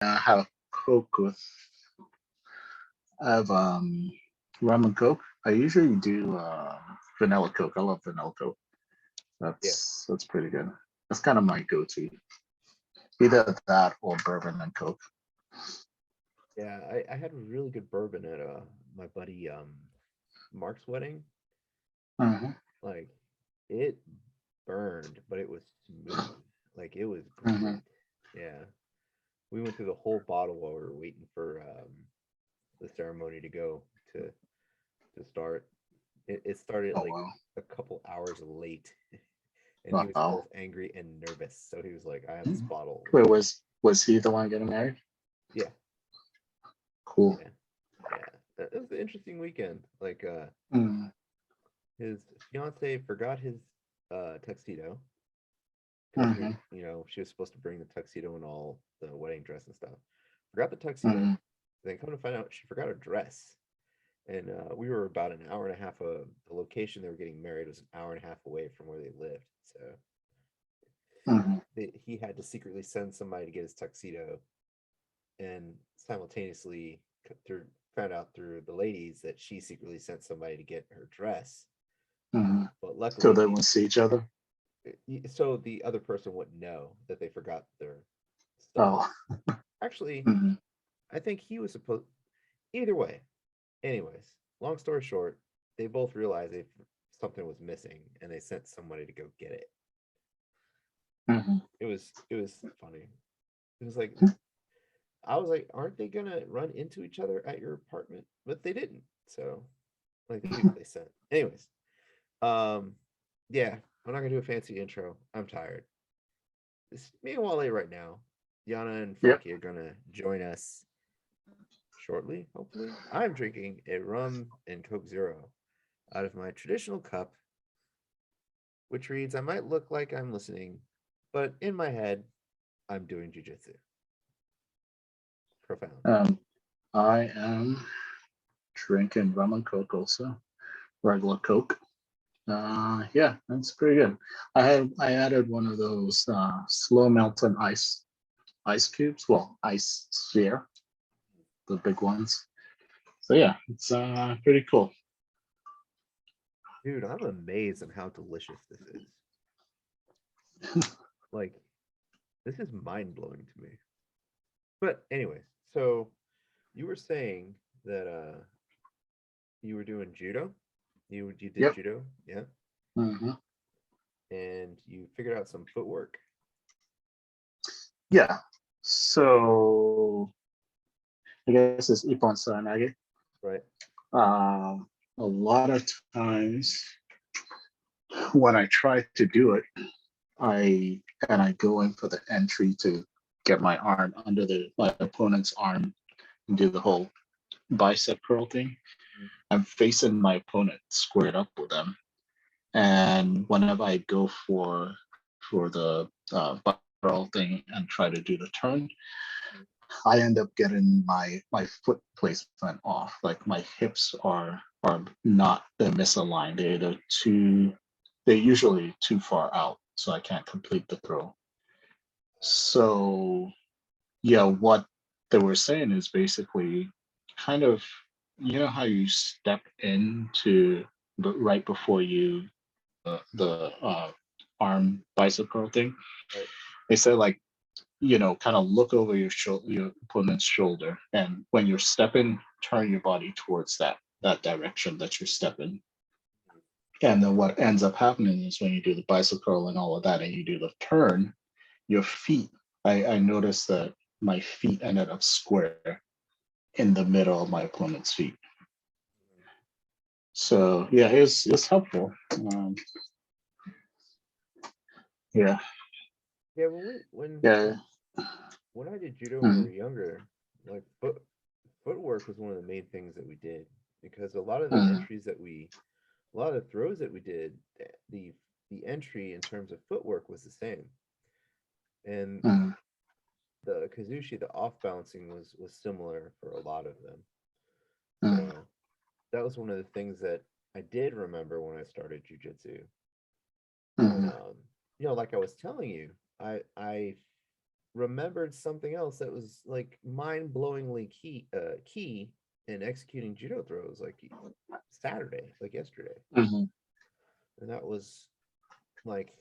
I have Coke with. I have rum and Coke. I usually do vanilla Coke. I love vanilla Coke. Yeah, That's pretty good. That's kind of my go-to. Either that or bourbon and Coke. yeah. I had a really good bourbon at my buddy Mark's wedding. Hmm. Like it burned, but it was smooth. Like it was Hmm. great. Yeah. We went through the whole bottle while we were waiting for the ceremony to go to start. It started Oh like wow. a couple hours late, and he was Wow. both angry and nervous. So he was like, "I have this bottle." Wait, was he the one getting married? Yeah, Cool. yeah, yeah. It was an interesting weekend. Like, Mm. his fiance forgot his tuxedo because Hmm. she was supposed to bring the tuxedo and all the wedding dress and stuff. Forgot the tuxedo. Hmm. Then come to find out, she forgot her dress. And we were about an hour and a half. The location they were getting married was an hour and a half away from where they lived. So Hmm. he had to secretly send somebody to get his tuxedo, and simultaneously through found out through the ladies that she secretly sent somebody to get her dress. Hmm. But So luckily, they will see each other. so the other person wouldn't know that they forgot their stuff. Oh. Actually, Hmm. I think he was supposed. Either way, anyways, long story short, they both realized something was missing, and they sent somebody to go get it. Hmm. It was funny. It was like I was like, aren't they gonna run into each other at your apartment? But they didn't. So like the people they sent. Anyways, um, yeah, I'm not gonna do a fancy intro. I'm tired. It's me and Wale right now. Yana and Yep. Frankie are gonna join us shortly, hopefully. I'm drinking a rum and Coke Zero out of my traditional cup, which reads, I might look like I'm listening, but in my head, I'm doing jujitsu. Profound. Um, I am drinking rum and Coke also. Regular Coke. Yeah, that's pretty good. I added one of those slow melting ice cubes. Well, ice sphere, the big ones. So yeah, it's pretty cool. Dude, I'm amazed at how delicious this is. Like, this is mind blowing to me. But anyways, so you were saying that you were doing judo. You did Yep. judo, yeah, Hmm. and you figured out some footwork, Yeah. So I guess it's Ippon Saranage. right? Um, a lot of times when I try to do it, I go in for the entry to get my arm under my opponent's arm and do the whole bicep curl thing. Mhm. I'm facing my opponent squared up with them, and whenever I go for the bicep curl thing and try to do the turn, I end up getting my foot placement off. Like my hips are not, they're misaligned. They're usually too far out, so I can't complete the throw. So yeah, what they were saying is basically kind of, you know how you step into right before you the arm bicep curl thing. Right. They said like, kind of look over your opponent's shoulder, and when you're stepping, turn your body towards that direction that you're stepping. And then what ends up happening is when you do the bicep curl and all of that, and you do the turn, your feet. I noticed that my feet ended up square in the middle of my opponent's feet. So yeah, it's helpful. Yeah, Yeah, when yeah. when I did judo when we were Mhm. younger, like footwork was one of the main things that we did because a lot of the Mhm. entries a lot of the throws that we did, the the entry in terms of footwork was the same, and Mhm. the kazushi, the off bouncing was similar for a lot of them. Mhm. So that was one of the things that I did remember when I started jujitsu. And Mhm. like I was telling you, I remembered something else that was like mind-blowingly key in executing judo throws like Saturday, like yesterday. Mm-hmm. And that was like,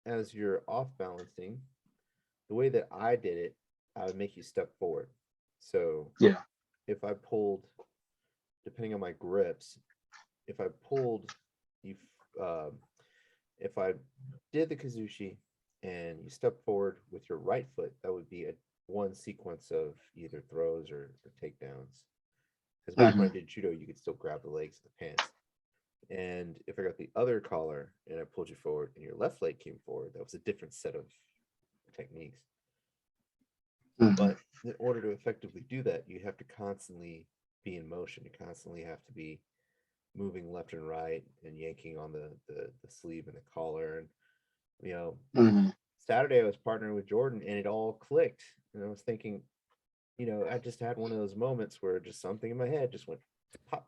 as you're off balancing, the way that I did it, I would make you step forward. So Yeah. if I pulled, depending on my grips, if I pulled you, if I did the kazushi and you step forward with your right foot, that would be one sequence of either throws or takedowns. Because back when I did judo, you could still grab the legs and the pants. And if I got the other collar and I pulled you forward and your left leg came forward, that was a different set of techniques. But in order to effectively do that, you have to constantly be in motion. You constantly have to be moving left and right and yanking on the sleeve and the collar. And Saturday I was partnering with Jordan and it all clicked. And I was thinking, I just had one of those moments where just something in my head just went pop.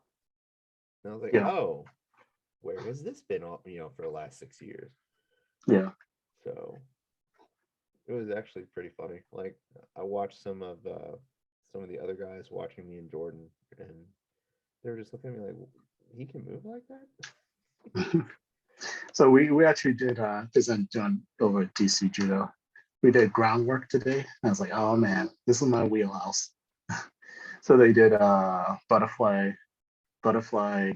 And I was like, oh, where has this been all, for the last 6 years? Yeah. So it was actually pretty funny. Like I watched some of the other guys watching me and Jordan, and they were just looking at me like, he can move like that. So we actually did because I'm doing over at DC Judo. We did groundwork today. I was like, oh man, this is my wheelhouse. So they did butterfly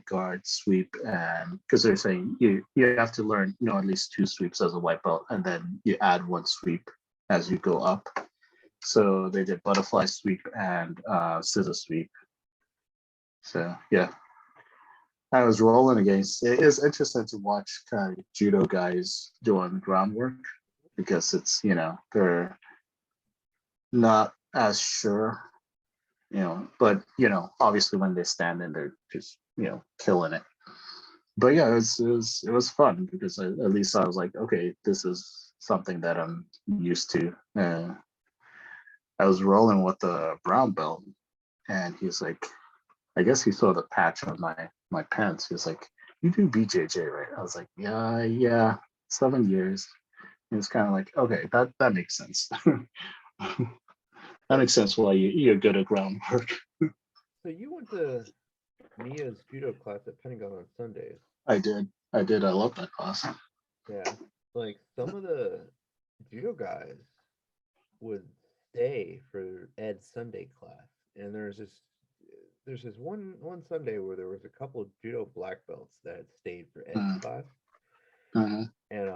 guard sweep, and because they're saying you have to learn at least 2 sweeps as a white belt, and then you add 1 sweep as you go up. So they did butterfly sweep and scissor sweep. So yeah, I was rolling against. It is interesting to watch kind of judo guys doing groundwork because it's they're not as sure, but obviously when they stand in, they're just killing it. But yeah, it was fun because at least I was like, okay, this is something that I'm used to. I was rolling with the brown belt, and he's like, I guess he saw the patch on my pants. He was like, "You do BJJ, right?" I was like, "Yeah, 7 years." And it's kind of like, okay, that makes sense. That makes sense why you're good at groundwork. So you went to Mia's judo class at Pentagon on Sundays. I did. I love that class. Yeah, like some of the judo guys would stay for Ed's Sunday class, and there's this one Sunday where there was a couple of judo black belts that had stayed for Ed's class, and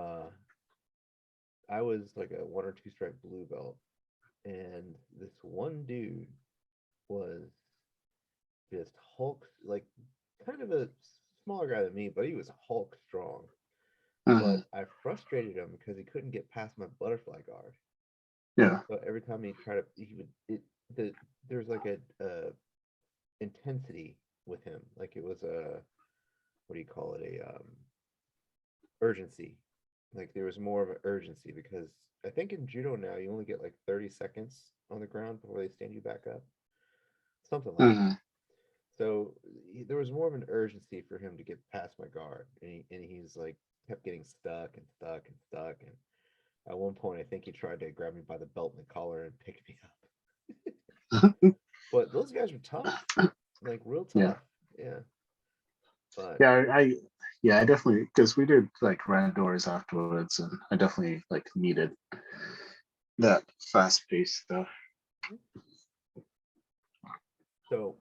I was like a 1 or 2 stripe blue belt, and this one dude was just Hulk, like kind of a smaller guy than me, but he was Hulk strong. But I frustrated him because he couldn't get past my butterfly guard. Yeah. So every time he tried to, there's like a intensity with him. Like it was what do you call it? Urgency. Like there was more of an urgency because I think in judo now you only get like 30 seconds on the ground before they stand you back up. Something like that. So there was more of an urgency for him to get past my guard, and he's like kept getting stuck and stuck and stuck. And at one point, I think he tried to grab me by the belt and the collar and pick me up. But those guys were tough, like real tough. Yeah. But yeah, I definitely, because we did like ran doors afterwards, and I definitely like needed that fast paced stuff. So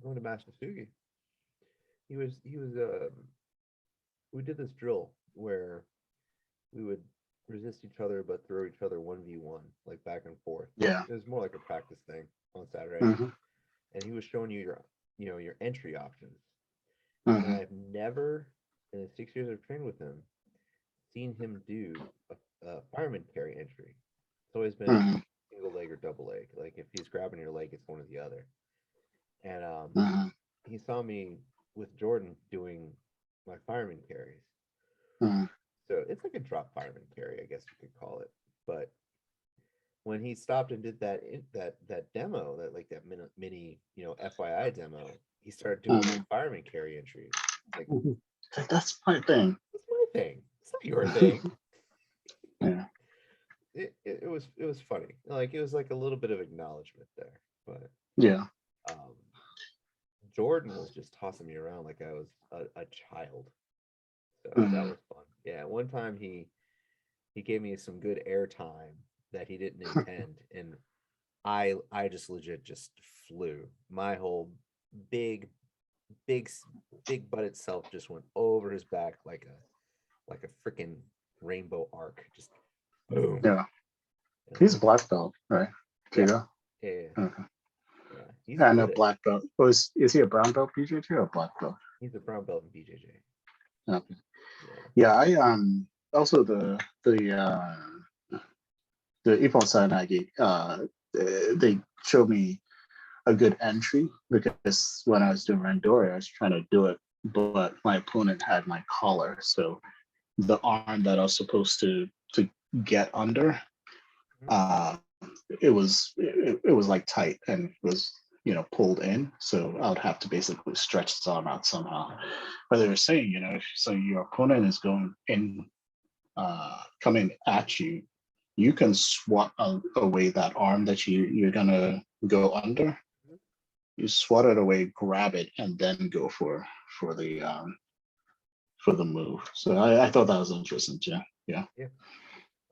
going to Master Sugi, he was we did this drill where we would resist each other but throw each other 1v1, like back and forth. Yeah. It was more like a practice thing on Saturday. And he was showing you your entry options. And I've never in the 6 years I've trained with him seen him do a fireman carry entry. It's always been single leg or double leg. Like if he's grabbing your leg, it's one or the other. And he saw me with Jordan doing my fireman carries. So it's like a drop fireman carry, I guess you could call it. But when he stopped and did that demo, that mini FYI demo, he started doing fireman carry entries. Like that's my thing. That's my thing. It's not your thing. Yeah. it was funny. Like it was like a little bit of acknowledgement there, but Yeah. um, Jordan was just tossing me around like I was a child. So that Mhm. was fun. Yeah, one time he gave me some good air time that he didn't intend, and I just legit just flew. My whole big big big butt itself just went over his back like a freaking rainbow arc. Just boom. Yeah. And He's a black belt, right? yeah, Judo. yeah, yeah, Okay. yeah. He's And a good at. black belt. Is he a brown belt BJJ or a black belt? He's a brown belt in BJJ. Okay. Yeah. Yeah, I also the Ippon Sanagi, they showed me a good entry because when I was doing Randori, I was trying to do it, but my opponent had my collar. So the arm that I was supposed to get under, uh, it was like tight and was pulled in. So I would have to basically stretch his arm out somehow. But they were saying, so your opponent is going in, coming at you, you can swat away that arm that you're gonna go under. You swat it away, grab it, and then go for the for the move. So I thought that was interesting too. Yeah. Yeah.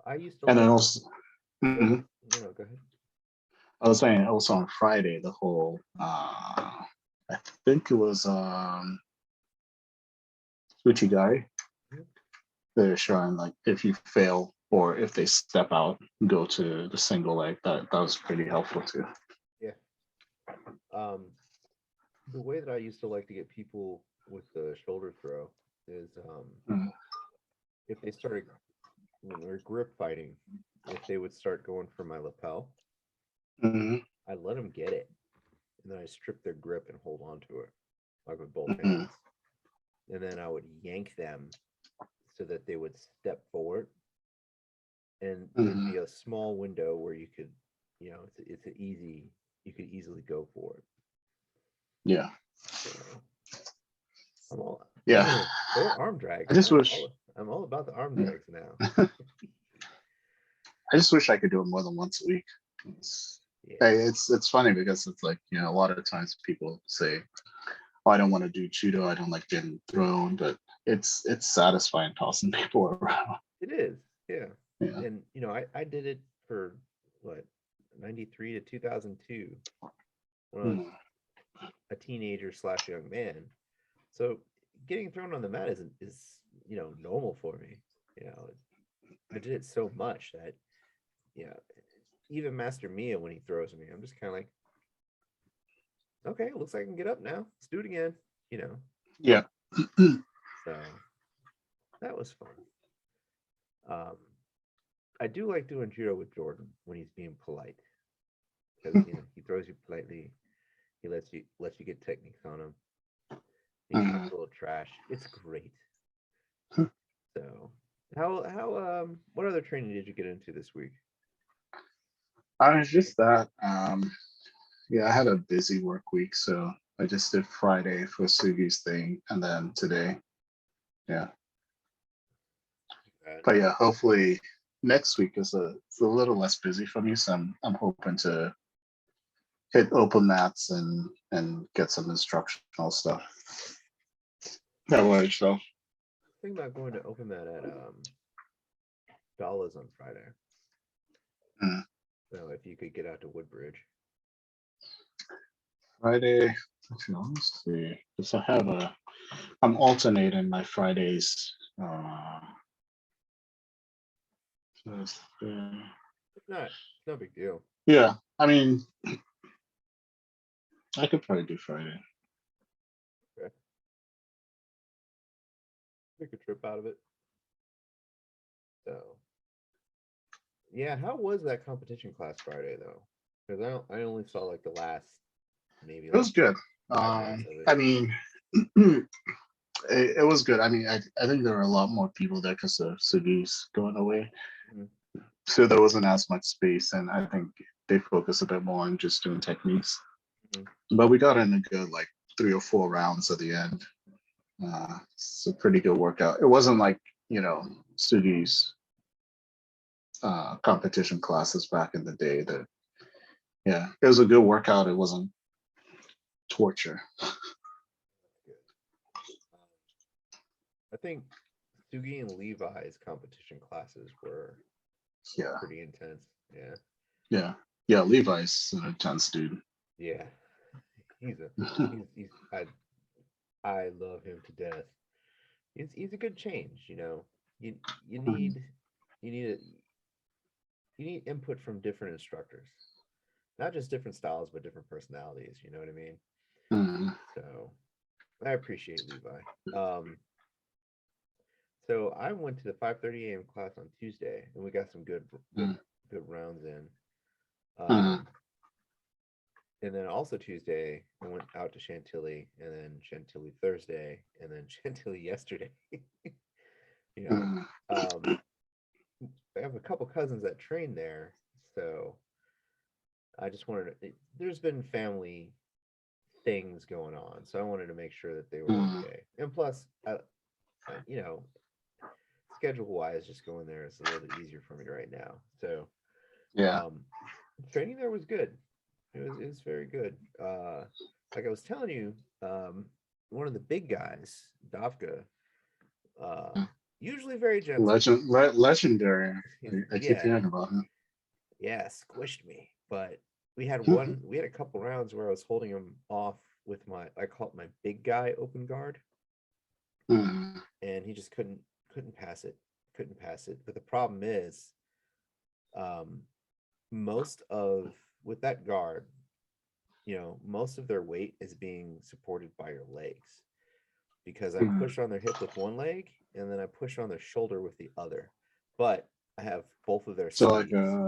I used to And then like. also, Go ahead. mhm, No, go ahead. I was saying also on Friday, the whole I think it was Uchigari. Mhm. They're showing like if you fail or if they step out, go to the single leg. That was pretty helpful too. Yeah. Um, the way that I used to like to get people with the shoulder throw is Mm. if they started when they're grip fighting, if they would start going for my lapel, Mhm. I let them get it, and then I strip their grip and hold on to it, like with both Mhm. hands, and then I would yank them so that they would step forward, and there'd Mhm. be a small window where you could, it's an easy, you could easily go for it. Yeah. So I'm all Yeah. or arm drags. I just wish I'm all about the arm yeah. drags now. I just wish I could do it more than once a week. It's, Yeah, hey, it's funny because it's like, a lot of times people say, oh, I don't want to do judo, I don't like getting thrown, but it's satisfying tossing people around. it is. Yeah, Yeah. and I did it for what 93 to 2002 when I was Mm. a teenager slash young man. So getting thrown on the mat is normal for me. You know, I did it so much that yeah, even Master Mia when he throws me, I'm just kind of like, okay, looks like I can get up now. Let's do it again. You know, Yeah. so that was fun. Um, I do like doing judo with Jordan when he's being polite because he throws you politely. He lets you get techniques on him. He talks Mhm. a little trash. It's great. So how what other training did you get into this week? I was just that. Yeah, I had a busy work week, so I just did Friday for Sugi's thing, and then today. Yeah, but yeah, hopefully next week it's a little less busy for me, so I'm hoping to hit open mats and get some instructional stuff. That way, so Think about going to open that at Dollars on Friday. mm, So if you could get out to Woodbridge. Friday. Actually, let's see. Because I'm alternating my Fridays. Thursday. It's no big deal. Yeah, I mean, I could probably do Friday. Okay. Make a trip out of it. So yeah, how was that competition class Friday though? Because I only saw like the last maybe It like was good. 5 minutes of it. I mean, it was good. I mean, I think there were a lot more people there because of Sugi's going away. Mhm. So there wasn't as much space, and I think they focused a bit more on just doing techniques. Mhm. But we got in a good like 3 or 4 rounds at the end. It's a pretty good workout. It wasn't like Sugi's competition classes back in the day. That yeah, it was a good workout. It wasn't torture. Good. I think Sugi and Levi's competition classes were Yeah, pretty intense. Yeah. yeah, yeah. Levi's an intense dude. Yeah. He's a he's I love him to death. He's a good change, you know. You you Mhm, need you need a, you need input from different instructors. Not just different styles, but different personalities, you know what I mean? mhm, So I appreciate Levi. Um so I went to the 5:30 a.m. class on Tuesday and we got some mhm, good rounds in. mhm, And then also Tuesday, I went out to Chantilly, and then Chantilly Thursday, and then Chantilly yesterday. You know, mhm. um, I have a couple cousins that train there, so I just wanted to. There's been family things going on, so I wanted to make sure that they were Mhm. okay. And plus, you know, schedule wise, just going there is a little bit easier for me right now. So, Yeah. um, training there was good. It was very good. Like I was telling you, one of the big guys, Dafka, uh, usually very gentle. Legendary. I keep Yeah, hearing about him. yeah, squished me. But we had a couple rounds where I was holding him off with I call it my big guy open guard, Mhm, and he just couldn't pass it, couldn't pass it. But the problem is, um, most of with that guard, most of their weight is being supported by your legs because I mhm. push on their hip with one leg and then I push on their shoulder with the other. But I have both of their So like sleeves.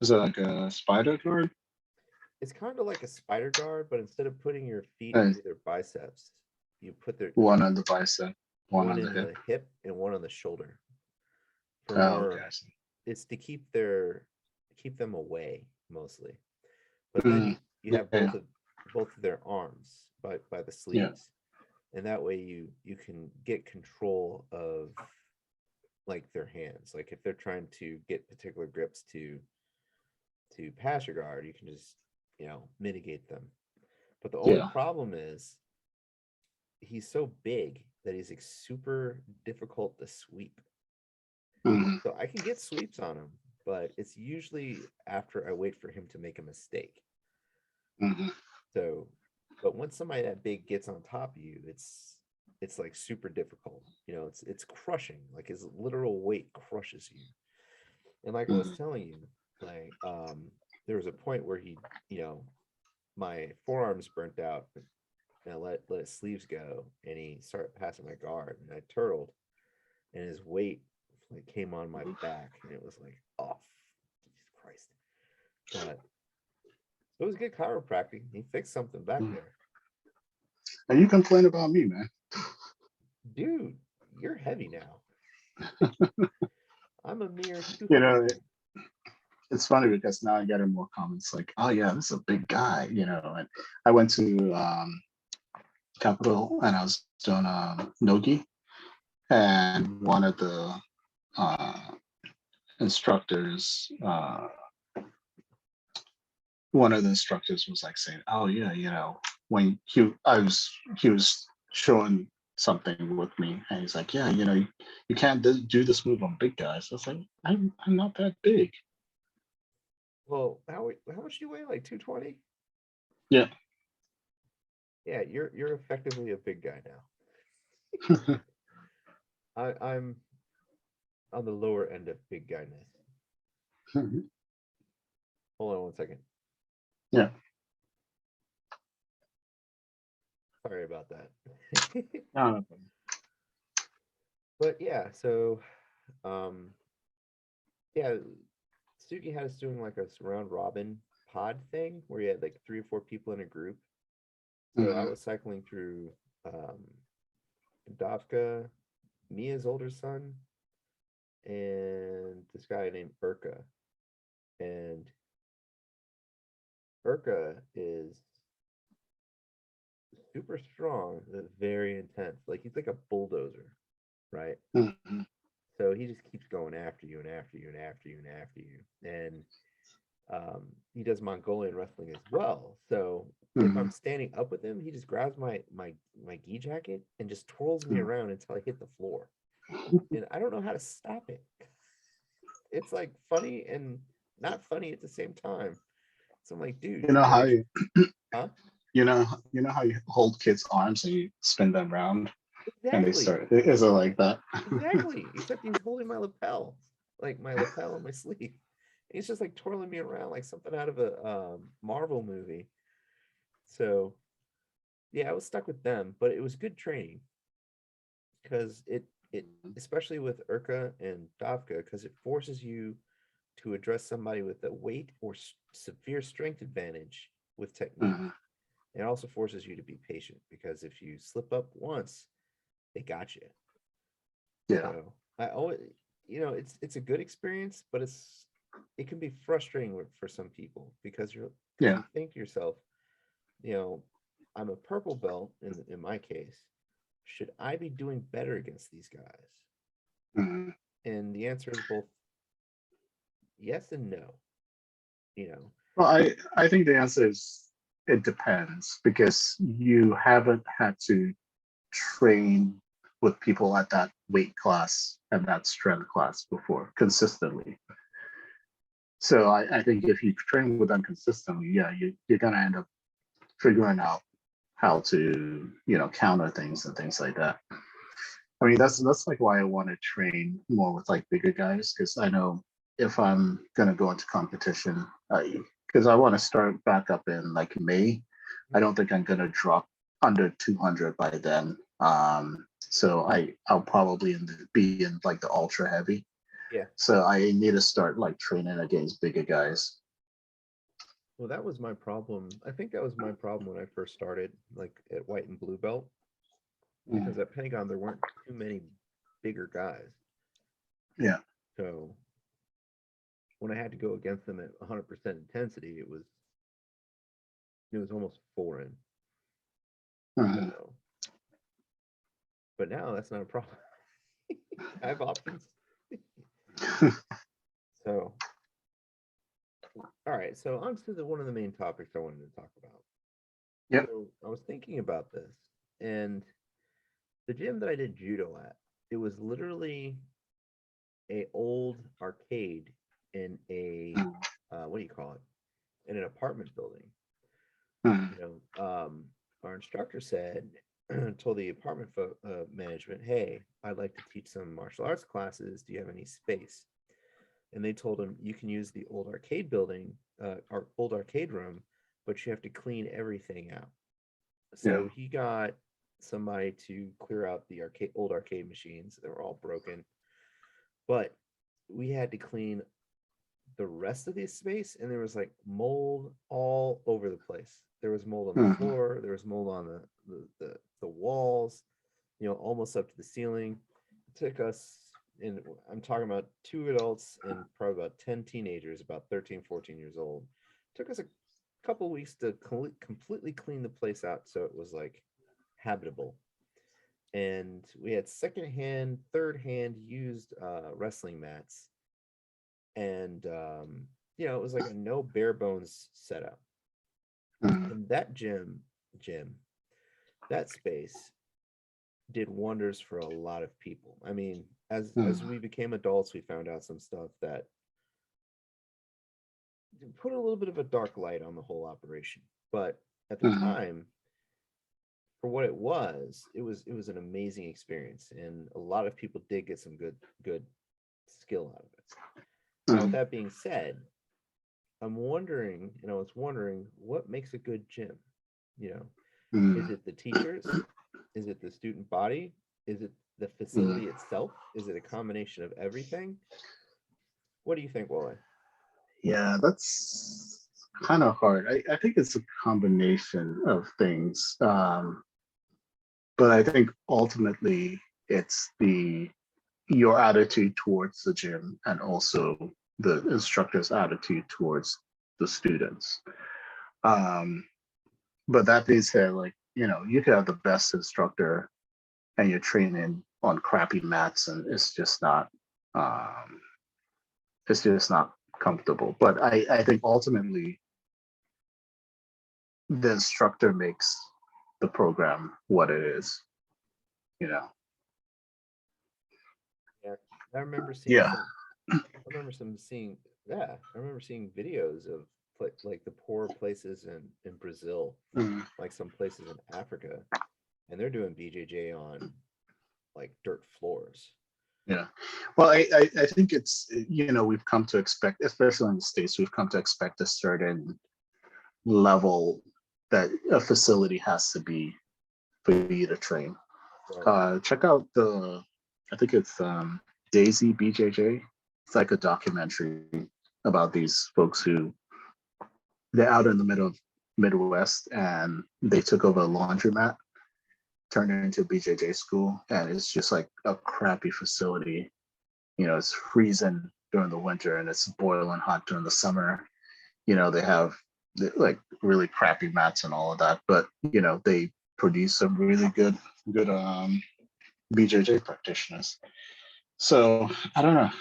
is it like a spider guard? It's kind of like a spider guard, but instead of putting your feet Uh, under their biceps, you put One on the bicep, one one on the in hip. the hip and one on the shoulder for Oh, okay, more. I see. It's to keep them away mostly. But then Mhm. you Yeah, have yeah, both of their arms by the yeah. sleeves, and that way you can get control of like their hands. Like if they're trying to get particular grips to pass your guard, you can just mitigate them. But the only Yeah. problem is he's so big that he's like super difficult to sweep. Mhm, So I can get sweeps on him, but it's usually after I wait for him to make a mistake. mhm. So, but once somebody that big gets on top of you, it's like super difficult. It's crushing. Like his literal weight crushes you. And like I was Mhm. telling you, like there was a point where my forearms burnt out and I let his sleeves go and he started passing my guard and I turtled and his weight like came on my back and it was like, oh Jesus Christ. But it was good chiropractic. He fixed something back Mhm. there. And you complain about me, man. Dude, you're heavy now. I'm a mere You know, 220. it's funny because now I'm getting more comments like, "Oh yeah, this is a big guy," And I went to Capital and I was doing nogi, and uh, instructors, one of the instructors was like saying, "Oh yeah, when he was showing something with me, and he's like, yeah, you can't do this move on big guys." I was like, I'm not that big. Well, how much do you weigh? Like 220? Yeah. Yeah, you're effectively a big guy now. I'm on the lower end of big guyness. Hold on one second. Yeah. Sorry about that. Uh, But yeah, so um yeah, Suki had us doing like a round robin pod thing where you had like 3 or 4 people in a group. So I mhm, was cycling through Dafka, Mia's older son, and this guy named Urka. And Urka is super strong, but very intense. Like he's like a bulldozer, right? mhm, So he just keeps going after you and after you and after you and after you. And he does Mongolian wrestling as well. So if I'm Mhm. standing up with him, he just grabs my gi jacket and just twirls me around until I hit the floor. And I don't know how to stop it. It's like funny and not funny at the same time. So I'm like, dude, You know you're how actually, you, huh? you know how you hold kids' arms and you spin them around and they Exactly. start. Is it like that? Exactly. Except he's holding my lapel, like my lapel on my sleeve. He's just like twirling me around like something out of a Marvel movie. So yeah, I was stuck with them, but it was good training because it especially with Urka and Davka because it forces you to address somebody with a weight or severe strength advantage with technique. Mhm. It also forces you to be patient because if you slip up once, they got you. Yeah, So I always, it's a good experience, but it can be frustrating for some people because yeah. you think to yourself, you know, I'm a purple belt in my case. Should I be doing better against these guys? Mhm. And the answer is both yes and no. You know, Well, I think the answer is it depends because you haven't had to train with people at that weight class and that strength class before consistently. So I think if you train with them consistently, yeah, you're gonna end up figuring out how to, counter things and things like that. I mean, that's like why I want to train more with like bigger guys because I know if I'm gonna go into competition, because I want to start back up in like May. I don't think I'm gonna drop under 200 by then. So I'll probably be in like the ultra heavy. yeah. So I need to start like training against bigger guys. Well, that was my problem. I think that was my problem when I first started, like at white and blue belt, because Mhm. at Pentagon there weren't too many bigger guys. Yeah. So when I had to go against them at 100% intensity, it was almost foreign. Mhm. So, but now that's not a problem. I have options. So, all right. So on to one of the main topics I wanted to talk about. Yep. So I was thinking about this, and the gym that I did judo at, it was literally a old arcade in a what do you call it? In an apartment building. Mhm. You our instructor said, told the apartment management, "Hey, I'd like to teach some martial arts classes. Do you have any space?" And they told him, "You can use the old arcade building, our old arcade room, but you have to clean everything out." Yeah. So he got somebody to clear out the old arcade machines. They were all broken, but we had to clean the rest of the space, and there was like mold all over the place. There was mold on the Mhm. floor, there was mold on the walls, almost up to the ceiling. It took us, and I'm talking about two adults and probably about 10 teenagers, about 13, 14 years old. It took us a couple weeks to completely clean the place out so it was like habitable. And we had secondhand, third hand used wrestling mats, and it was like a no bare bones setup. Mhm. And that gym, that space did wonders for a lot of people. I mean, as Mhm. we became adults, we found out some stuff that put a little bit of a dark light on the whole operation. But at the Mhm. time, for what it was an amazing experience, and a lot of people did get some good skill out of it. Now, with Mhm. that being said, I was wondering what makes a good gym. You know, is Mhm. it the teachers? Is it the student body? Is it the Mhm. facility itself? Is it a combination of everything? What do you think, Wale? Yeah, that's kind of hard. I think it's a combination of things. But I think ultimately it's the your attitude towards the gym and also the instructor's attitude towards the students. Um, but that being said, like, you could have the best instructor and you're training on crappy mats and it's just not It's just not comfortable. But I think ultimately the instructor makes the program what it is, you know. Yeah, I remember seeing Yeah. some. I remember seeing. Yeah, I remember seeing videos of like the poor places in Brazil, Mhm. like some places in Africa, and they're doing BJJ on like dirt floors. Yeah. Well, I think it's, you know, we've come to expect, especially in the States, we've come to expect a certain level that a facility has to be for you to train. Right. Check out I think it's Daisy BJJ. It's like a documentary about these folks who they're out in the middle of Midwest and they took over a laundromat, turned it into a BJJ school, and it's just like a crappy facility. You know, it's freezing during the winter and it's boiling hot during the summer. You know, they have like really crappy mats and all of that, but you know, they produce some really good BJJ practitioners. So I don't know.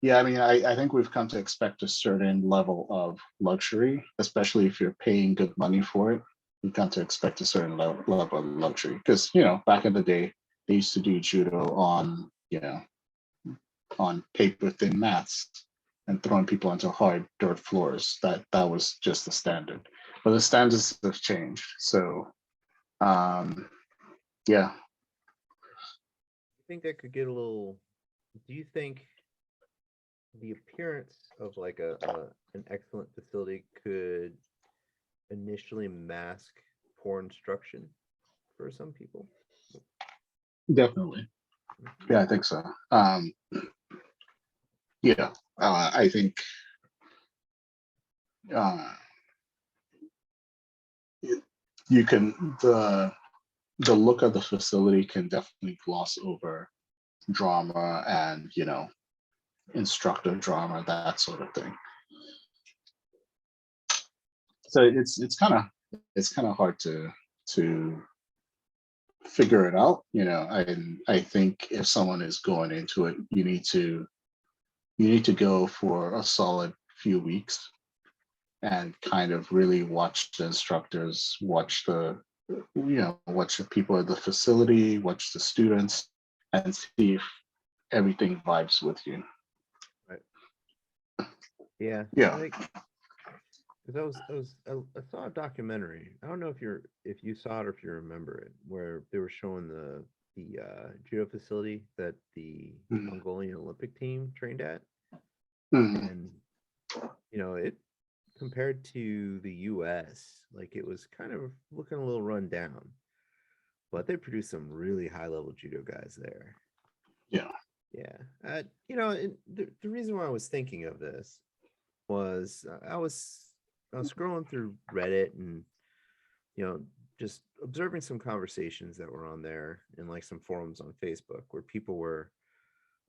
Yeah, I mean, I think we've come to expect a certain level of luxury, especially if you're paying good money for it. We've come to expect a certain level of luxury because, you know, back in the day, they used to do judo on, you know, on paper thin mats and throwing people onto hard dirt floors. That was just the standard. But the standards have changed. So, yeah. I think that could get a little. Do you think the appearance of like an excellent facility could initially mask poor instruction for some people? Definitely. Yeah, I think so. Yeah, I think uh, you can the look of the facility can definitely gloss over drama and, you know, instructor drama, that sort of thing. So it's kind of hard to figure it out, you know. I think if someone is going into it, you need to go for a solid few weeks and kind of really watch the instructors, watch the, you know, watch the people at the facility, watch the students, and see if everything vibes with you. Right. Yeah. Yeah. Like, because I saw a documentary. I don't know if you saw it or if you remember it, where they were showing the judo facility that the Mhm. Mongolian Olympic team trained at, Mhm. and it compared to the U.S., like it was kind of looking a little run down, but they produced some really high level judo guys there. Yeah. Yeah, the reason why I was thinking of this was I was scrolling through Reddit and just observing some conversations that were on there and like some forums on Facebook where people were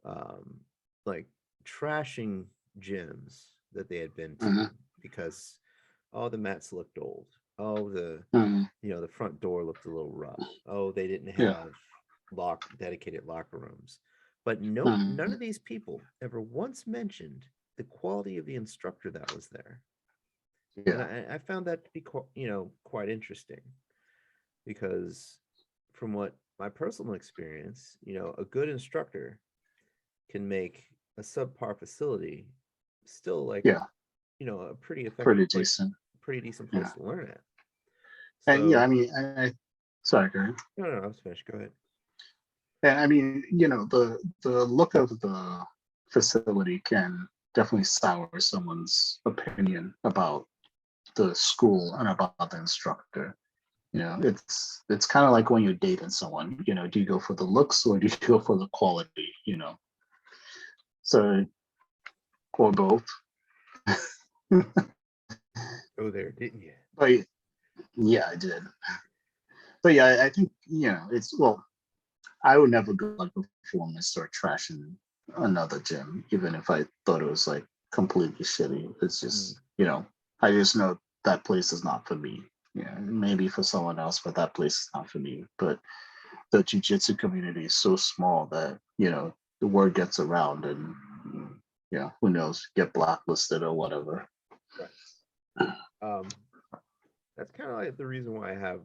um like trashing gyms that they had been to Mhm. because the mats looked old. Mhm. The front door looked a little rough. They didn't Yeah. have dedicated locker rooms. But nope, none Mhm. of these people ever once mentioned the quality of the instructor that was there. And Yeah. I found that to be quite interesting because from what my personal experience, a good instructor can make a subpar facility still like Yeah. a pretty Pretty effective place, decent. pretty decent place Yeah. to learn at. And yeah, I So mean, sorry, go ahead. no, I was finished. Go ahead. And I mean, you know, the look of the facility can definitely sour someone's opinion about the school and about the instructor. You know, it's kind of like when you're dating someone. You know, do you go for the looks or do you go for the quality? You know, so or both. Go there, didn't you? But yeah, I did. But yeah, I think, you know, it's, well, I would never go like before and start trashing another gym, even if I thought it was like completely shitty. It's Mm. just, you know, I just know that place is not for me. Yeah, maybe for someone else, but that place is not for me. But the jiu-jitsu community is so small that, the word gets around and, who knows, get blacklisted or whatever. Right. That's kind of like the reason why I have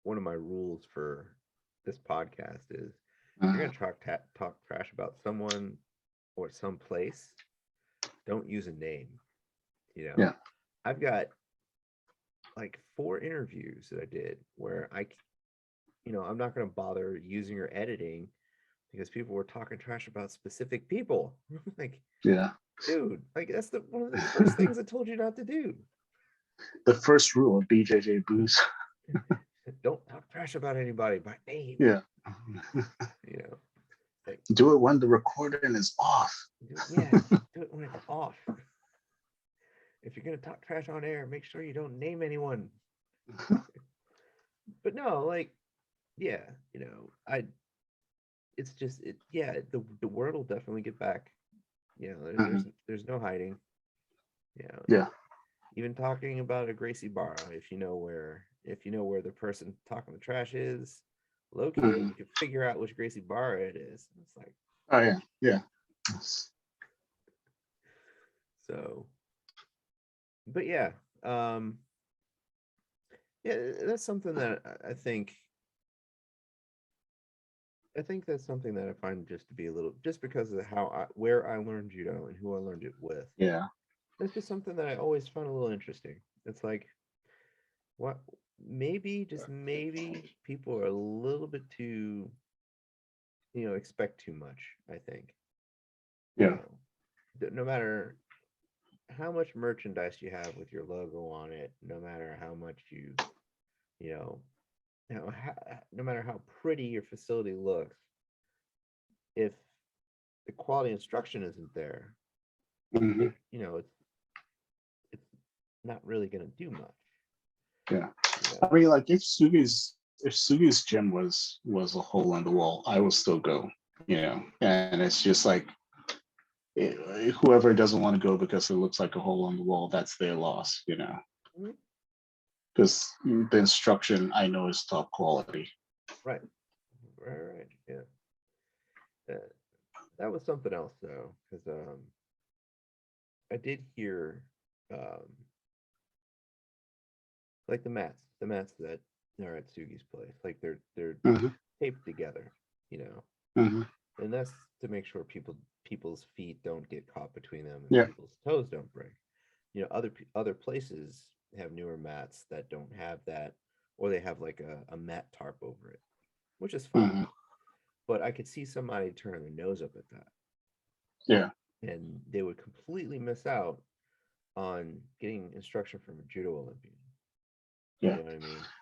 one of my rules for this podcast is if you're gonna talk trash about someone or some place, don't use a name. Yeah. I've got like 4 interviews that I did where I'm not gonna bother using or editing because people were talking trash about specific people. Like, Yeah. dude, like that's one of the first things I told you not to do. The first rule of BJJ booze. Don't talk trash about anybody by name. Yeah. Like, do it when the recording is off. Yeah, do it when it's off. If you're gonna talk trash on air, make sure you don't name anyone. But no, like, yeah, it's just the word will definitely get back. There's no hiding. Yeah. Even talking about a Gracie Barra, if you know where the person talking the trash is, low key, you can figure out which Gracie Barra it is. It's like, oh yeah, yeah. So, but yeah, that's something that I think that's something that I find just to be a little, just because of where I learned judo and who I learned it with. Yeah. That's just something that I always found a little interesting. It's like, what just maybe people are a little bit too, expect too much, I think. Yeah. No matter how much merchandise you have with your logo on it, no matter how much no matter how pretty your facility looks, if the quality instruction isn't there, it's not really going to do much. Yeah. I mean, like if Sugi's gym was a hole in the wall, I will still go, and it's just like whoever doesn't want to go because it looks like a hole in the wall, that's their loss, because the instruction I know is top quality. Right. Yeah. That was something else though, because I did hear like the mats that are at Sugi's place, like they're taped together, and that's to make sure people's feet don't get caught between them and people's toes don't break. Other places have newer mats that don't have that, or they have like a mat tarp over it, which is fine. But I could see somebody turning their nose up at that. Yeah. And they would completely miss out on getting instruction from a judo Olympian. Yeah. You know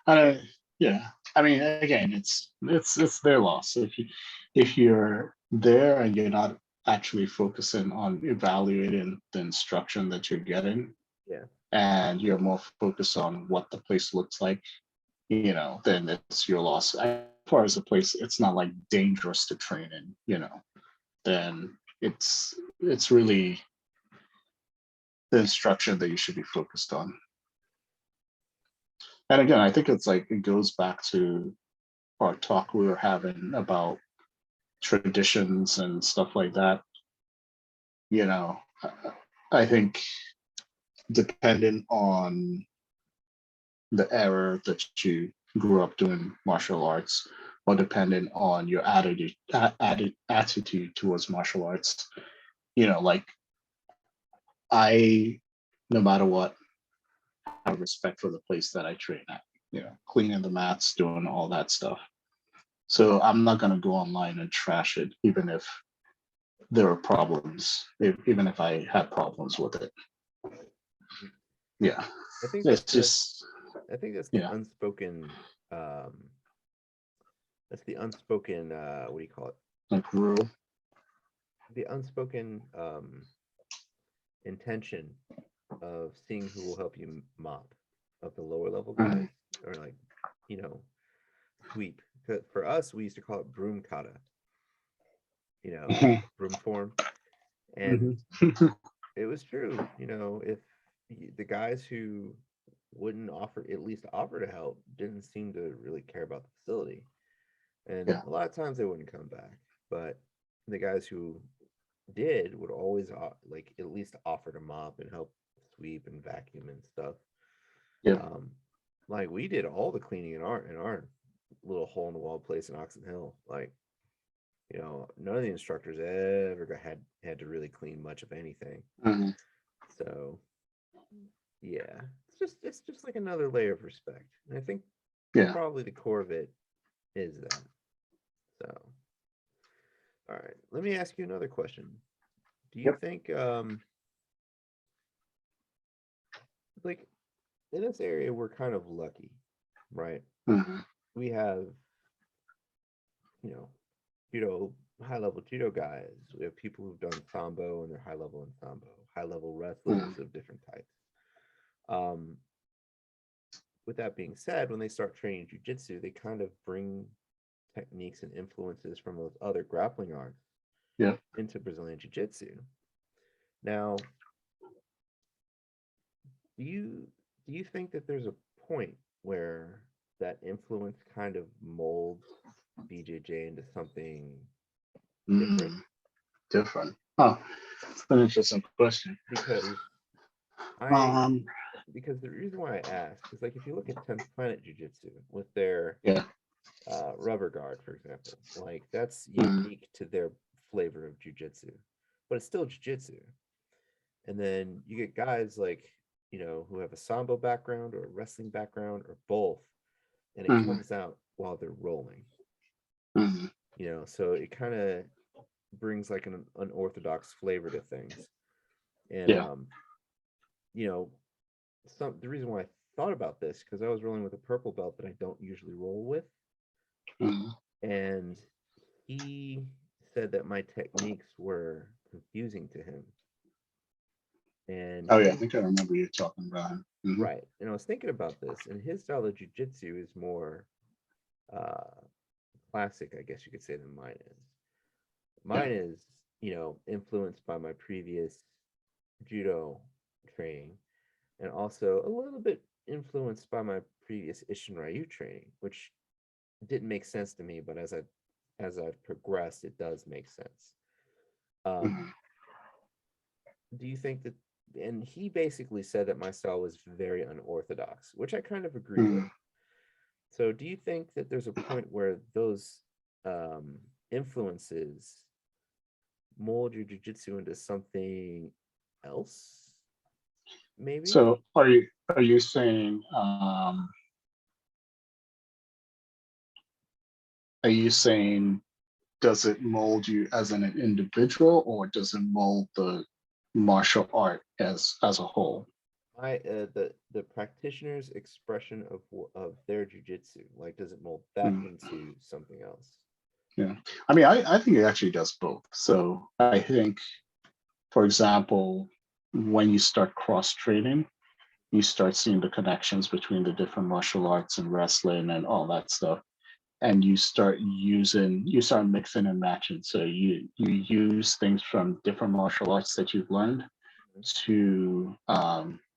what I mean? Yeah. I mean, again, it's their loss. If you're there and you're not actually focusing on evaluating the instruction that you're getting, and you're more focused on what the place looks like, then it's your loss. As far as the place, it's not like dangerous to train in, then it's really the instruction that you should be focused on. And again, I think it's like it goes back to our talk we were having about traditions and stuff like that. I think depending on the era that you grew up doing martial arts, or depending on your attitude towards martial arts, like I, no matter what, have respect for the place that I train at, cleaning the mats, doing all that stuff. So I'm not going to go online and trash it, even if there are problems, even if I had problems with it. Yeah. I think it's that's just, I think that's the unspoken what do you call it? Like rule. The unspoken intention of seeing who will help you mop of the lower level guys, or like, sweep. For us, we used to call it broom kata, broom form. And it was true, if the guys who wouldn't at least offer to help, didn't seem to really care about the facility. And Yeah. a lot of times they wouldn't come back, but the guys who did would always like at least offer to mop and help sweep and vacuum and stuff. Yeah. Um, like we did all the cleaning in our little hole in the wall place in Oxon Hill. Like, none of the instructors ever had to really clean much of anything. Hmm. So yeah, it's just like another layer of respect. And I think Yeah. probably the core of it is that. So all right, let me ask you another question. Do you Yep. think like in this area we're kind of lucky, right? Hmm. We have, you know, judo, high level judo guys. We have people who've done sambo and they're high level in sambo, high level Hmm. wrestlers of different types. Um, with that being said, when they start training jujitsu, they kind of bring techniques and influences from those other grappling arts Yeah. into Brazilian jiu-jitsu. Now, do you think that there's a point where that influence kind of molds BJJ into something different? Different. Oh, it's an interesting question. Because I Um. because the reason why I ask is like if you look at 10th Planet Jiu-Jitsu with their Yeah. rubber guard, for example, like that's Mhm. unique to their flavor of jiu-jitsu, but it's still jiu-jitsu. And then you get guys like, who have a sambo background or a wrestling background or both, and it Mhm. comes out while they're rolling, Mhm. so it kind of brings like an unorthodox flavor to things. And, Yeah. you know, the reason why I thought about this, because I was rolling with a purple belt that I don't usually roll with. Mhm. And he said that my techniques were confusing to him. And Oh yeah, I think I remember you talking about him. Mhm. right. And I was thinking about this, and his style of jujitsu is more uh, classic, I guess you could say, than mine is. Yeah. Mine is, influenced by my previous judo training, and also a little bit influenced by my previous Ishin Ryu training, which didn't make sense to me, but as I've progressed, it does make sense. Um, Mhm. do you think that? And he basically said that my style was very unorthodox, which I kind of agree with. Mhm. So, do you think that there's a point where those influences mold your jujitsu into something else? Maybe. So are you saying are you saying does it mold you as an individual or does it mold the martial art as a whole? The practitioner's expression of their jujitsu, like, does it mold that Mm. into something else? Yeah. I mean, I think it actually does both. So I think, for example, when you start cross training, you start seeing the connections between the different martial arts and wrestling and all that stuff. And you start mixing and matching. So you use things from different martial arts that you've learned to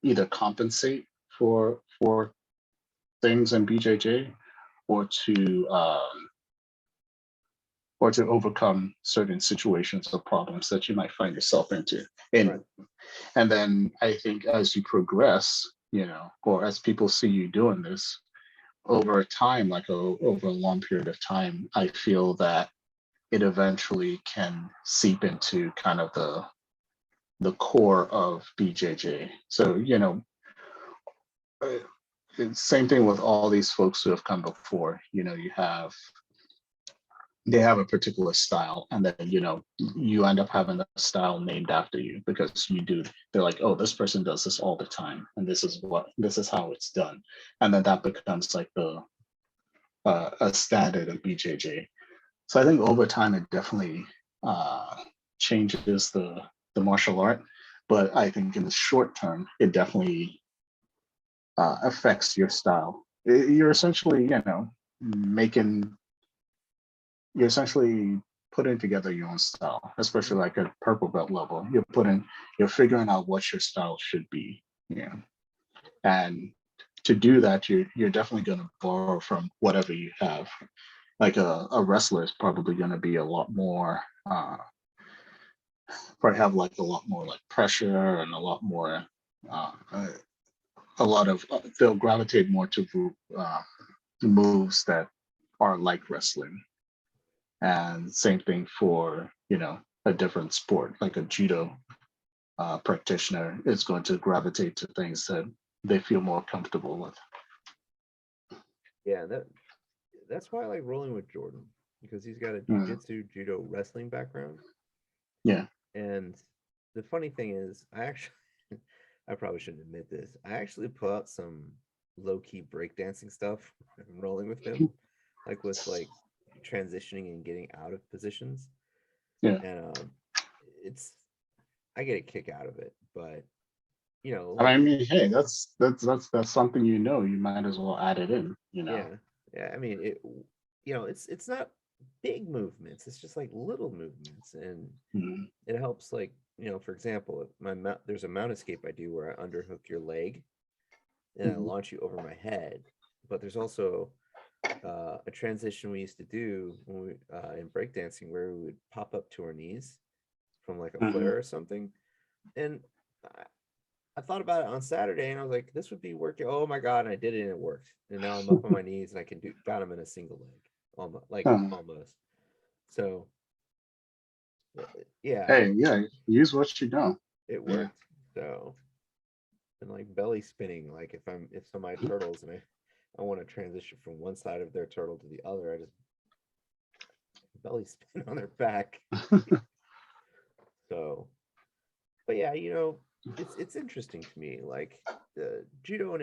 either compensate for things in BJJ or to overcome certain situations or problems that you might find yourself in. Right. And then I think as you progress, or as people see you doing this over time, like over a long period of time, I feel that it eventually can seep into kind of the core of BJJ. So, uh, same thing with all these folks who have come before. They have a particular style, and then you end up having a style named after you because you do. They're like, oh, this person does this all the time, and this is how it's done, and then that becomes like a standard of BJJ. So I think over time it definitely changes the martial art, but I think in the short term it definitely affects your style. You're essentially, making you're essentially putting together your own style, especially Mhm. like at purple belt level. You're figuring out what your style should be. Yeah. And to do that, you're definitely going to borrow from whatever you have. like a wrestler is probably going to be a lot more, probably have like a lot more like pressure and a lot more, uh, a lot of, they'll gravitate more to uh, moves that are like wrestling. And same thing for, a different sport, like a judo practitioner is going to gravitate to things that they feel more comfortable with. Yeah, that's why I like rolling with Jordan, because he's got a Mm, jiu-jitsu, judo, wrestling background. yeah. And the funny thing is, I actually, I probably shouldn't admit this. I actually put out some low-key breakdancing stuff rolling with him, like with like transitioning and getting out of positions. Yeah. And it's I get a kick out of it, but I like mean, hey, that's something, you might as well add it in. yeah, yeah. I mean, it's not big movements. It's just like little movements, and Mm, it helps. Like for example, if there's a mount escape I do where I underhook your leg and I mhm, launch you over my head. But there's also a transition we used to do when in breakdancing where we would pop up to our knees from like a mhm. flare or something. And I, I thought about it on Saturday and I was like, this would be working. Oh my God. And I did it and it worked. And now I'm up on my knees and I can got him in a single leg, almost like Uh, almost. So yeah, hey, yeah, use what you know. it Yeah. worked. So and like belly spinning, like if some of my turtles and I want to transition from one side of their turtle to the other, I just belly spin on their back. So, but yeah, it's interesting to me. Like the judo and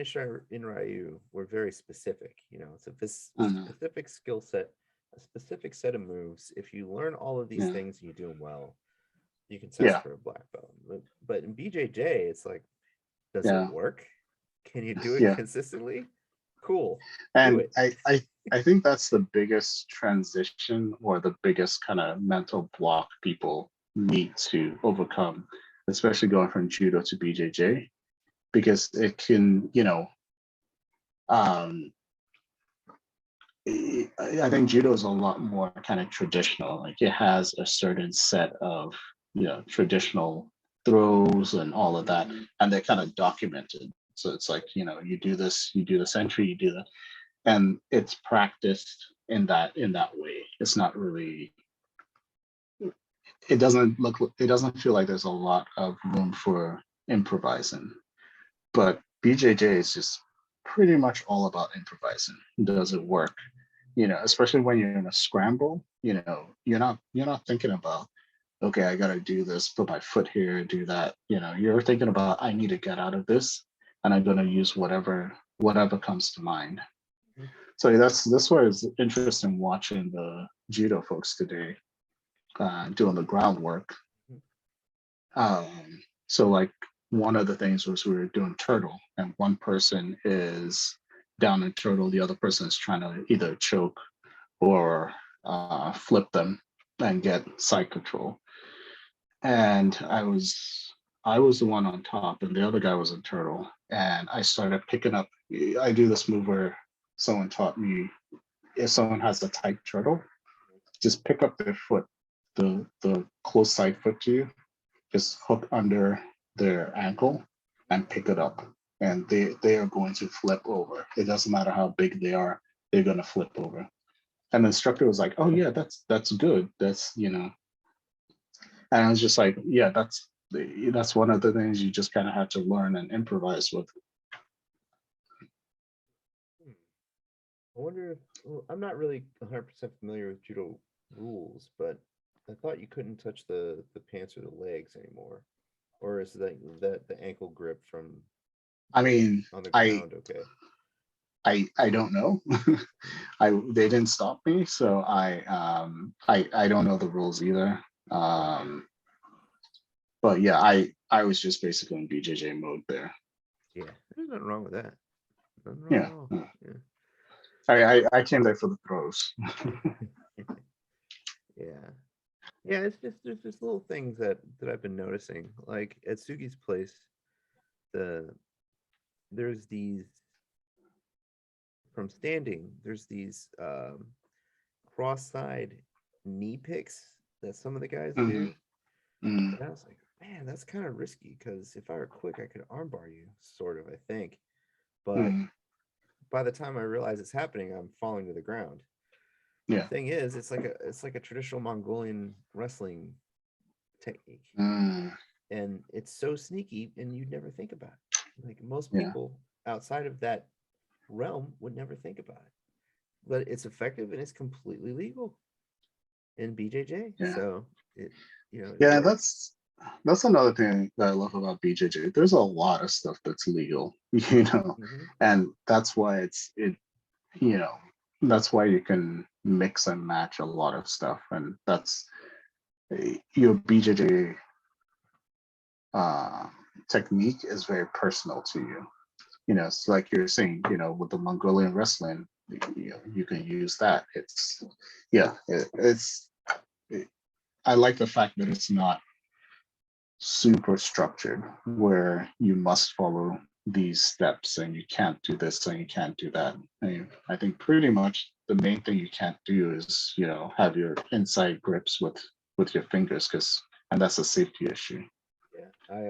in Ryu were very specific. It's a Mhm, specific skill set, a specific set of moves. If you learn all of these yeah. things and you do them well, you can test Yeah. for a black belt. But in BJJ, it's like, does it Yeah. work? Can you do it Yeah. consistently? Cool, do And it. I think that's the biggest transition or the biggest kind of mental block people need to overcome, especially going from judo to BJJ, because it can, um, I think judo is a lot more kind of traditional. Like it has a certain set of, traditional throws and all of that, and they're kind of documented. So it's like, you do this entry, you do that, and it's practiced in that way. It's not really, it doesn't feel like there's a lot of room for improvising. But BJJ is just pretty much all about improvising. Does it work? Especially when you're in a scramble, you're not thinking about, okay, I gotta do this, put my foot here, do that. You're thinking about, I need to get out of this, and I'm gonna use whatever comes to mind. So that's why it's interesting watching the judo folks today doing the groundwork. So like one of the things was we were doing turtle, and one person is down in turtle, the other person is trying to either choke or flip them and get side control. And I was the one on top, and the other guy was in turtle, and I started picking up. I do this move where someone taught me, if someone has a tight turtle, just pick up their foot, the close side foot to you, just hook under their ankle and pick it up. And they are going to flip over. It doesn't matter how big they are, they're gonna flip over. And the instructor was like, "Oh yeah, that's good. That's." And I was just like, "Yeah, that's one of the things you just kind of have to learn and improvise with." Hmm. I wonder if well, I'm not really 100% familiar with judo rules, but I thought you couldn't touch the pants or the legs anymore. Or is that the ankle grip from I mean, on the I ground okay? I don't know. Hmm. They didn't stop me, so I don't know the rules either. Um, but yeah, I was just basically in BJJ mode there. Yeah, there's nothing wrong with that. Nothing wrong at Yeah, all. yeah. Yeah. I came there for the throws. Yeah. Yeah, it's just there's just little things that I've been noticing. Like at Sugi's place, the there's these from standing, there's these cross-side knee picks that some of the guys Mm-hmm. do. Mm-hmm. And I was like, man, that's kind of risky because if I were quick, I could armbar you, sort of, I think. But Mm-hmm. by the time I realize it's happening, I'm falling to the ground. The Yeah. thing is, it's like a traditional Mongolian wrestling technique, Mm-hmm. and it's so sneaky, and you'd never think about it. Like most Yeah. people outside of that realm would never think about it, but it's effective and it's completely legal in BJJ. Yeah. So it, you know, it Yeah, works. that's another thing that I love about BJJ. There's a lot of stuff that's legal, Hmm. and that's why you know, that's why you can mix and match a lot of stuff, and that's your BJJ uh, technique is very personal to you. It's like you're saying, with the Mongolian wrestling, you can use that. It, I like the fact that it's not super structured where you must follow these steps and you can't do this and you can't do that. I think pretty much the main thing you can't do is, have your inside grips with your fingers and that's a safety issue. Yeah, I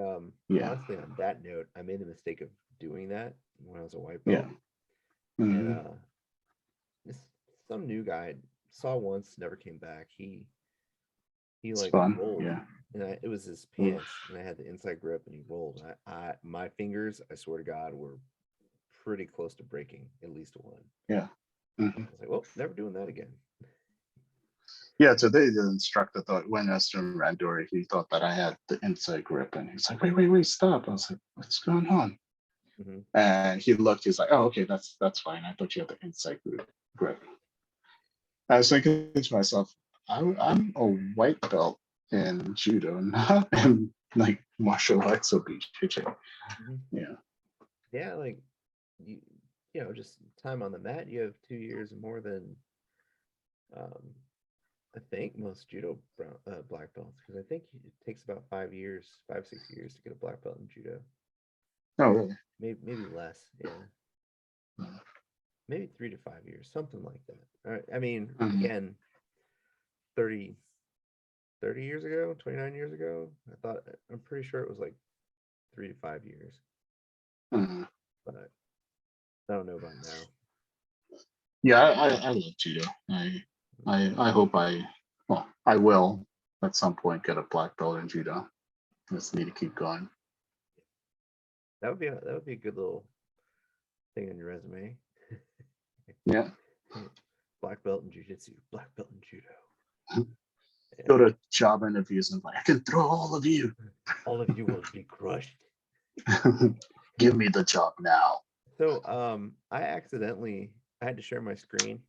Yeah. honestly, on that note, I made the mistake of doing that when I was a white Yeah. belt, and Hmm. this some new guy saw once, never came back. He It's like fun. rolled, Yeah. and it was his Oof. pants, and I had the inside grip, and he rolled. And I my fingers, I swear to God, were pretty close to breaking at least one. Yeah. Hmm. I was like, well, never doing that again. Yeah, today the instructor thought when I was doing randori, he thought that I had the inside grip, and he's like, "Wait, stop!" I was like, "What's going on?" Hmm. And he looked. He's like, "Oh, okay, that's fine. I thought you had the inside grip." I was thinking to myself, I'm a white belt in judo, not in like martial arts or BJJ. Hmm. Yeah. Yeah, like you, just time on the mat. You have 2 years more than um, I think most judo black belts, because I think it takes about 5 years, 5 6 years to get a black belt in judo. Oh, really? Maybe less. Yeah, maybe 3 to 5 years, something like that. I mean, Mm-hmm. again, 30 30 years ago, 29 years ago, I'm pretty sure it was like 3 to 5 years, Mm-hmm. but I don't know about now. Yeah, I love judo. I hope I will at some point get a black belt in judo. Just need to keep going. That would be a good little thing on your resume. Yeah. Black belt in jiu-jitsu, black belt in judo. Go Yeah. to job interviews and like, I can throw all of you. All of you will be crushed. Give me the job now. So, I had to share my screen,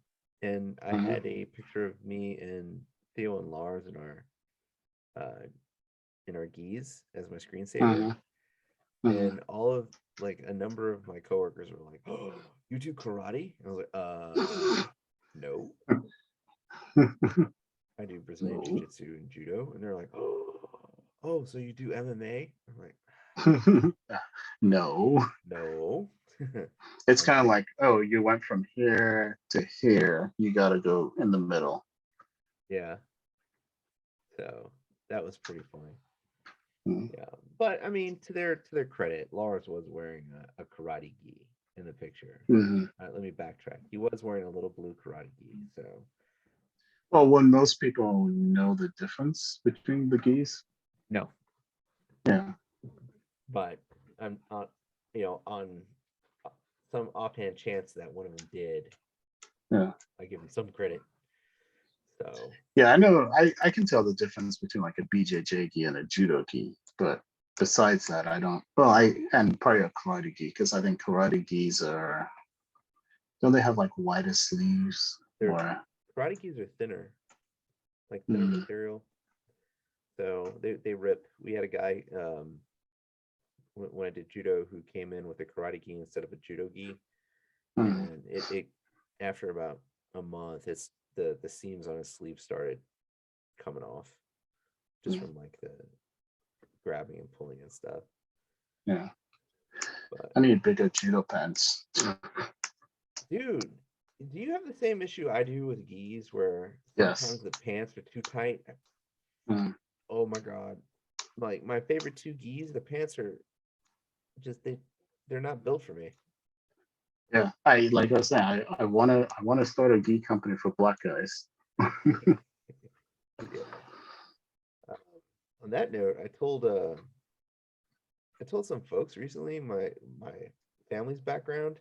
and I Mm-hmm. had a picture of me and Theo and Lars uh, in our gis as my screensaver, Mm-hmm. and all of like a number of my coworkers were like, "Oh, you do karate?" And I was like, no, I do Brazilian No. jiu-jitsu and judo." And they're like, "Oh, so you do MMA?" I'm like, No. "No." It's I kind of do. like, oh, you went from here to here. You got to go in the middle. Yeah. So that was pretty funny. Mm-hmm. Yeah, but I mean, to their credit, Lars was wearing a karate gi in the picture. Mm-hmm. Let me backtrack. He was wearing a little blue karate gi. So Well, when most people know the difference between the geese. no, Yeah. but I'm not, on uh, some offhand chance that one of them did, Yeah. I give him some credit. So Yeah, I know. I can tell the difference between like a BJJ gi and a judo gi, but besides that, I don't. Well, and probably a karate gi because I think karate gis don't they have like wider sleeves their or? karate gis are thinner, like thinner Mm, material. So they rip. We had a guy when I did judo who came in with a karate gi instead of a judo gi, mm, and it after about a month, it's the seams on his sleeve started coming off just mm, from like the grabbing and pulling and stuff. yeah, But I need bigger judo pants. dude, Do you have the same issue I do with gis where Yes. sometimes the pants are too tight? Mm. Oh my God. Like my favorite two gis, the pants are just they're not built for me. Yeah. I like I was saying, I wanna start a gi company for black guys. Yeah. Uh, on that note, I told some folks recently my family's background,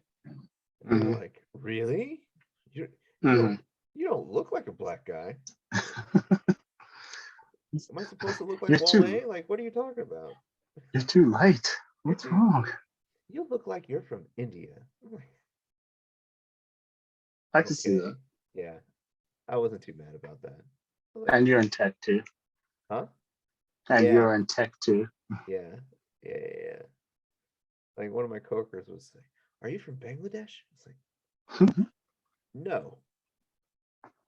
and they were Hmm. like, "Really? You you Hmm. don't you don't look like a black guy. Am I supposed to look like You're too Wole? Like, what are you talking about? you're too light. What's wrong? You look like you're from India." I'm like, I can see that. okay, yeah, I wasn't too mad about that. I was like, And you're in tech too. huh? And Yeah, you're in tech too. yeah, yeah. Like one of my coworkers was like, "Are you from Bangladesh?" It's like, "No,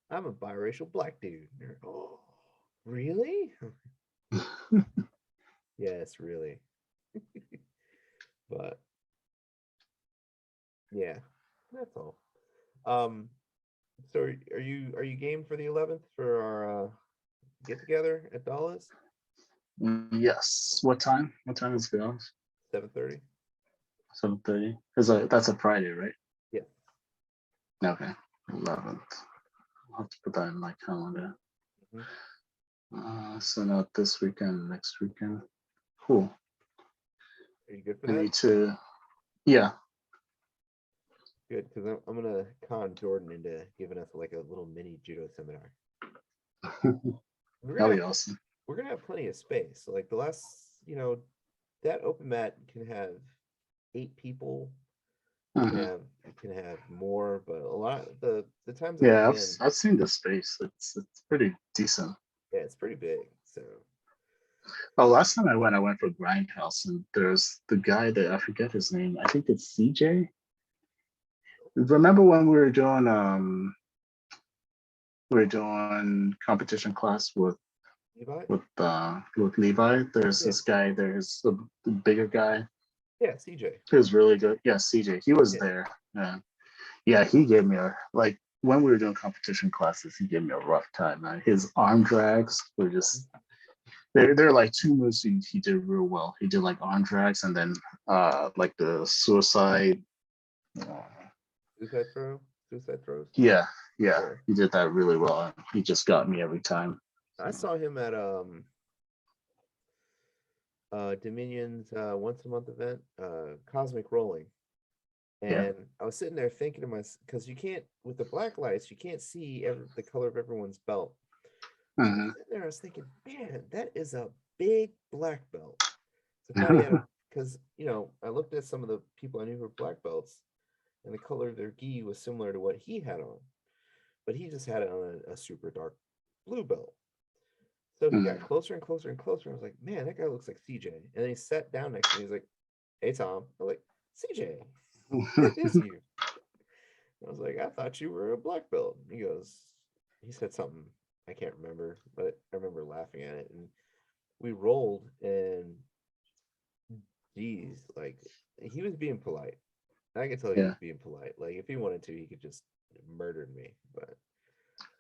I'm a biracial black dude." And they're like, "Oh, really?" Yes, really. But yeah, that's all. Um, so are you game for the 11th for our get together at Dallas? Yes. What time? What time is it? 7:30. 7:30. That's a Friday, right? Yeah. Okay. 11th. I'll have to put that in my calendar. Mhm. So not this weekend, next weekend. Cool. Are you good for I that? need to. Yeah. Good, because I'm gonna con Jordan into giving us like a little mini judo seminar. We're gonna That'll be have awesome. we're gonna have plenty of space. So, like the last, that open mat can have 8 people. Mhm. It can have more, but a lot the times that we've Yeah, been, I've seen the space. It's pretty decent. yeah, it's pretty big. So Oh, last time I went for Grindhouse, and there's the guy that I forget his name. I think it's CJ. Remember when we were doing competition class Levi, with Levi? There's yeah, this guy. There's the bigger guy. yeah, CJ, He was really good. Yeah, CJ. He was yeah, there. Yeah, yeah. He gave me a like when we were doing competition classes. He gave me a rough time, man. His arm drags were mhm, just they're like two moves he did real well. He did like arm drags and then like the suicide. Uh, suicide throws. yeah, yeah, Yeah, he did that really well. He just got me every time. I So, saw him at Dominion's once a month event, Cosmic Rolling. yeah. And I was sitting there thinking to myself, because you can't, with the black lights, you can't see the color of everyone's belt. So I was Hmm. sitting there, I was thinking, man, that is a big black belt. So probably had a, because, I looked at some of the people I knew who were black belts, and the color of their gi was similar to what he had on, but he just had it on a super dark blue belt. So he got closer and closer and closer. I was like, man, that guy looks like CJ. And then he sat down next to me. He's like, hey, Tom. I'm like, CJ, it is you. I was like, I thought you were a black belt. He said something I can't remember, but I remember laughing at it. And we rolled, and geez, like he was being polite. I could tell he Yeah, was being polite. Like if he wanted to, he could just murder me. But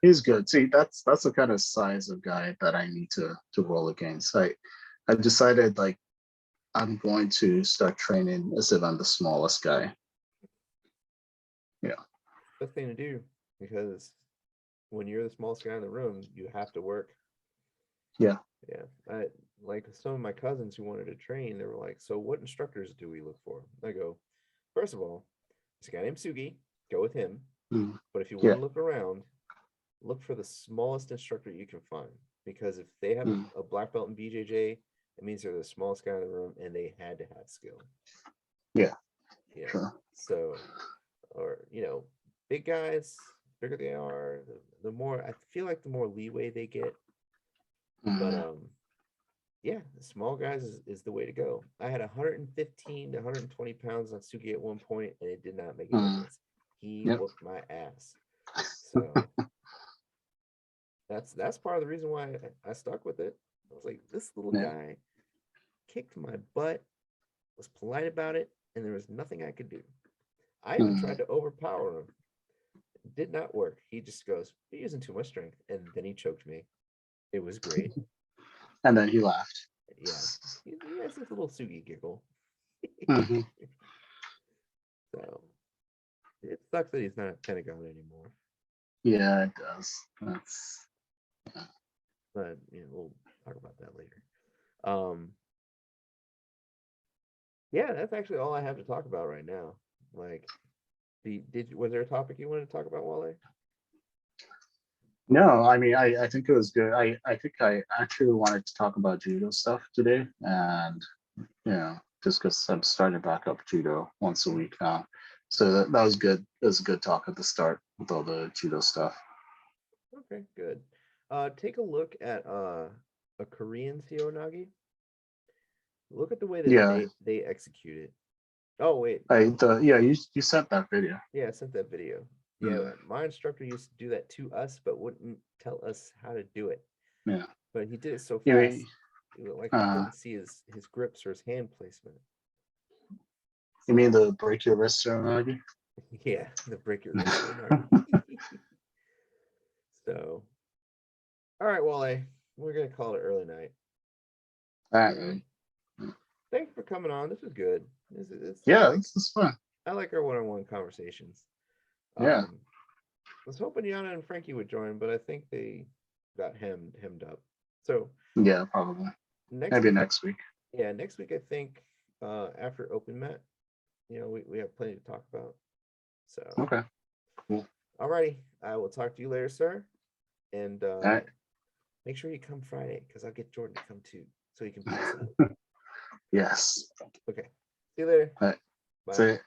he's good. See, that's the kind of size of guy that I need to roll against. I decided like I'm going to start training as if I'm the smallest guy. Yeah, best thing to do, because when you're the smallest guy in the room, you have to work. yeah. Yeah, I like some of my cousins who wanted to train. They were like, "So, what instructors do we look for?" I go, first of all, there's a guy named Sugi. Go with him. Mm, But if you want yeah. to look around, look for the smallest instructor you can find. Because if they have Mm, a black belt in BJJ, it means they're the smallest guy in the room, and they had to have skill. yeah, Yeah. sure. So, or big guys, bigger they are, the more I feel like the more leeway they get. But Mm, yeah, the small guys is the way to go. I had 115 to 120 pounds on Suki at one point, and it did not make a mm, difference. He yep. whooped my ass. So that's part of the reason why I stuck with it. I was like, this little Yeah. guy kicked my butt, was polite about it, and there was nothing I could do. I even Mm, tried to overpower him. Did not work. He just goes, "You're using too much strength," and then he choked me. It was great. And then he laughed. Yeah, he has this little Sugi giggle. Mhm. So it sucks that he's not at Pentagon anymore. Yeah, it does. That's But we'll talk about that later. Um, yeah, that's actually all I have to talk about right now. Like, was there a topic you wanted to talk about, Wale? no, I mean, I think it was good. I think I actually wanted to talk about judo stuff today, and just because I'm starting back up judo once a week now, so that was good. It was a good talk at the start with all the judo stuff. Okay, good. Take a look at a Korean Seonagi. Look at the way that Yeah, they execute it. Oh wait, you sent that video. yeah, I sent that video. Yeah, Mm, my instructor used to do that to us, but wouldn't tell us how to do it. yeah, But he did it so you mean, fast, like we couldn't see his grips or his hand placement. you mean So the break your wrist ceremony? yeah, the break your wrist Seonagi. So all right, Wale, we're gonna call it early night. All right. Thanks for coming on. This was good. Yeah, this is fun. I like our one-on-one conversations. Yeah, I was hoping Yana and Frankie would join, but I think they got hemmed up. So yeah, probably. next Maybe week, next week. yeah, next week I think after open mat, we have plenty to talk about. So Okay, cool. alrighty, I will talk to you later, sir. And All right. make sure you come Friday because I'll get Jordan to come too, so he can pass out. Yes. Okay. See you later. All right. Bye. See ya.